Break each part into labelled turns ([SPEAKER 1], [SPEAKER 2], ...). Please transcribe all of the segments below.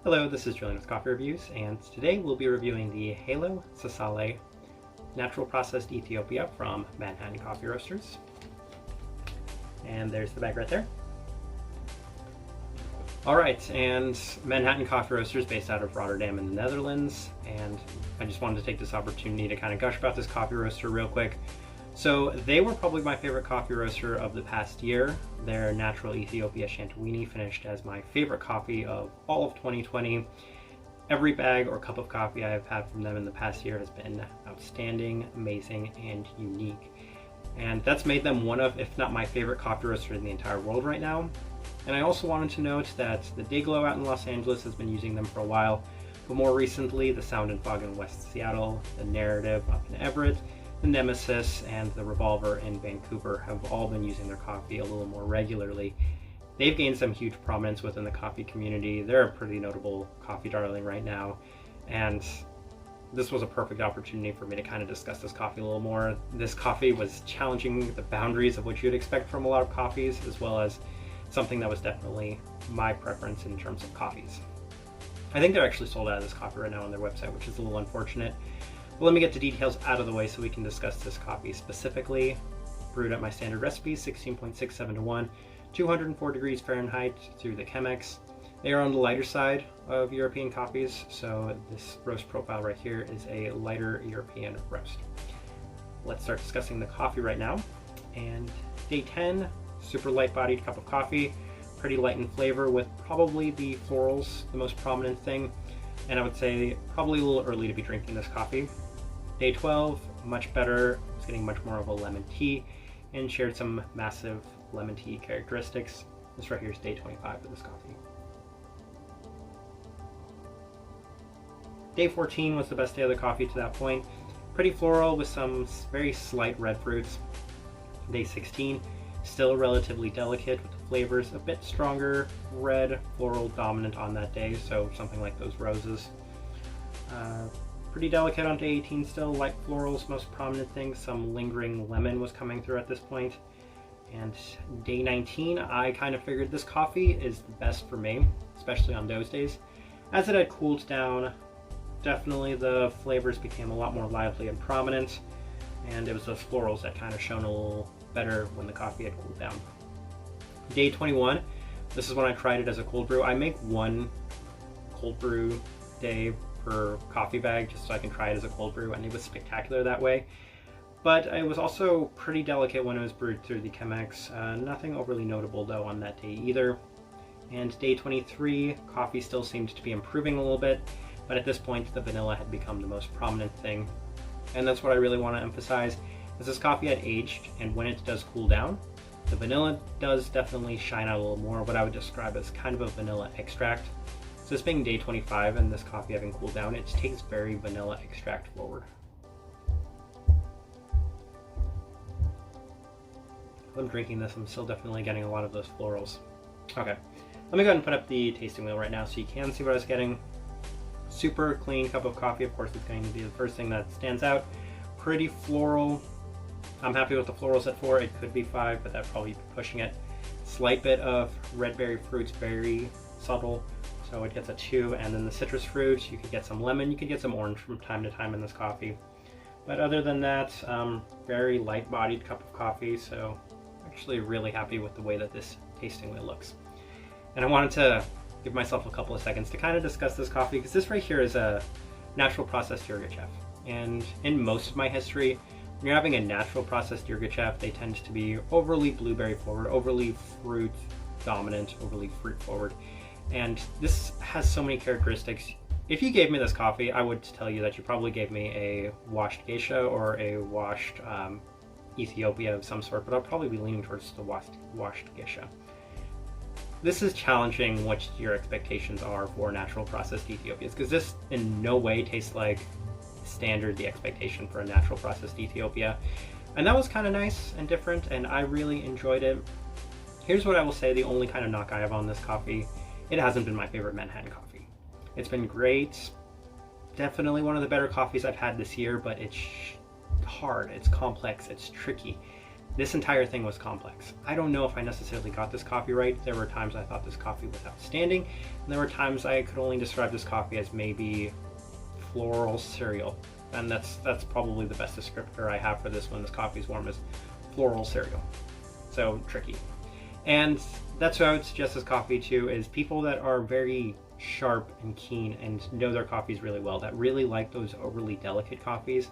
[SPEAKER 1] Hello, this is Julian with Coffee Reviews, and today we'll be reviewing the Halo Zazale Natural Processed Ethiopia from Manhattan Coffee Roasters. And there's the bag right there. Alright, and Manhattan Coffee Roasters based out of Rotterdam in the Netherlands, and I just wanted to take this opportunity to kind of gush about this coffee roaster real quick. So they were probably my favorite coffee roaster of the past year. Their Natural Ethiopia Shantawini finished as my favorite coffee of all of 2020. Every bag or cup of coffee I have had from them in the past year has been outstanding, amazing, and unique. And that's made them one of, if not my favorite coffee roaster in the entire world right now. And I also wanted to note that the Dayglow out in Los Angeles has been using them for a while, but more recently the Sound and Fog in West Seattle, the Narrative up in Everett, the Nemesis, and the Revolver in Vancouver have all been using their coffee a little more regularly. They've gained some huge prominence within the coffee community. They're a pretty notable coffee darling right now, and this was a perfect opportunity for me to kind of discuss this coffee a little more. This coffee was challenging the boundaries of what you'd expect from a lot of coffees, as well as something that was definitely my preference in terms of coffees. I think they're actually sold out of this coffee right now on their website, which is a little unfortunate. But let me get the details out of the way so we can discuss this coffee specifically. Brewed at my standard recipe, 16.67 to 1, 204 degrees Fahrenheit through the Chemex. They are on the lighter side of European coffees, so this roast profile right here is a lighter European roast. Let's start discussing the coffee right now. And day 10, super light bodied cup of coffee, pretty light in flavor with probably the florals the most prominent thing. And I would say probably a little early to be drinking this coffee. Day 12, much better. It's getting much more of a lemon tea and shared some massive lemon tea characteristics. This right here is day 25 of this coffee. Day 14 was the best day of the coffee to that point. Pretty floral with some very slight red fruits. Day 16, still relatively delicate with the flavors a bit stronger, red, floral dominant on that day, so something like those roses. Pretty delicate on day 18 still, light florals, most prominent thing, some lingering lemon was coming through at this point. And day 19, I kind of figured this coffee is the best for me, especially on those days. As it had cooled down, definitely the flavors became a lot more lively and prominent, and it was those florals that kind of shone a little better when the coffee had cooled down. Day 21, this is when I tried it as a cold brew. I make one cold brew day per coffee bag just so I can try it as a cold brew, and it was spectacular that way. But it was also pretty delicate when it was brewed through the Chemex. Nothing overly notable though on that day either. And day 23, coffee still seemed to be improving a little bit, but at this point the vanilla had become the most prominent thing. And that's what I really want to emphasize, is this coffee had aged, and when it does cool down, the vanilla does definitely shine out a little more, what I would describe as kind of a vanilla extract. So this being day 25 and this coffee having cooled down, it tastes very vanilla extract forward. While I'm drinking this, I'm still definitely getting a lot of those florals. Okay, let me go ahead and put up the tasting wheel right now so you can see what I was getting. Super clean cup of coffee, of course it's going to be the first thing that stands out. Pretty floral. I'm happy with the florals at 4, it could be 5, but that'd probably be pushing it. Slight bit of red berry fruits, very subtle, so it gets a 2, and then the citrus fruit, you could get some lemon, you could get some orange from time to time in this coffee. But other than that, very light bodied cup of coffee, so actually really happy with the way that this tasting wheel looks. And I wanted to give myself a couple of seconds to kind of discuss this coffee, because this right here is a natural processed Yirgacheffe. And in most of my history, when you're having a natural processed Yirgacheffe, they tend to be overly blueberry forward, overly fruit dominant, overly fruit forward. And this has so many characteristics. If you gave me this coffee, I would tell you that you probably gave me a washed geisha or a washed Ethiopia of some sort, but I'll probably be leaning towards the washed geisha. This is challenging what your expectations are for natural processed Ethiopias, because this in no way tastes like standard the expectation for a natural processed Ethiopia. And that was kind of nice and different, and I really enjoyed it. Here's what I will say, the only kind of knock I have on this coffee: it hasn't been my favorite Manhattan coffee. It's been great, definitely one of the better coffees I've had this year, but it's hard, it's complex, it's tricky. This entire thing was complex. I don't know if I necessarily got this coffee right. There were times I thought this coffee was outstanding, and there were times I could only describe this coffee as maybe floral cereal. And that's probably the best descriptor I have for this when this coffee is warm, is floral cereal. So tricky. And that's what I would suggest this coffee to, is people that are very sharp and keen and know their coffees really well, that really like those overly delicate coffees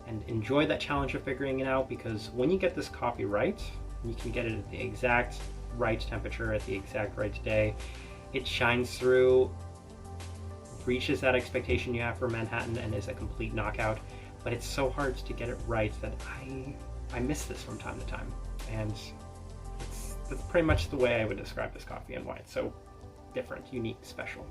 [SPEAKER 1] and enjoy that challenge of figuring it out, because when you get this coffee right, you can get it at the exact right temperature at the exact right day. It shines through, reaches that expectation you have for Manhattan, and is a complete knockout. But it's so hard to get it right that I miss this from time to time, and that's pretty much the way I would describe this coffee and why it's so different, unique, special.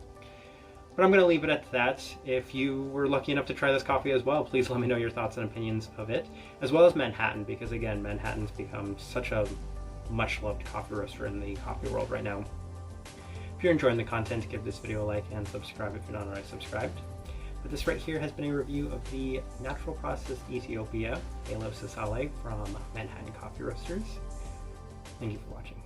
[SPEAKER 1] But I'm going to leave it at that. If you were lucky enough to try this coffee as well, please let me know your thoughts and opinions of it, as well as Manhattan, because again, Manhattan's become such a much loved coffee roaster in the coffee world right now. If you're enjoying the content, give this video a like and subscribe if you're not already subscribed. But this right here has been a review of the natural processed Ethiopia Zazale from Manhattan Coffee Roasters. Thank you for watching.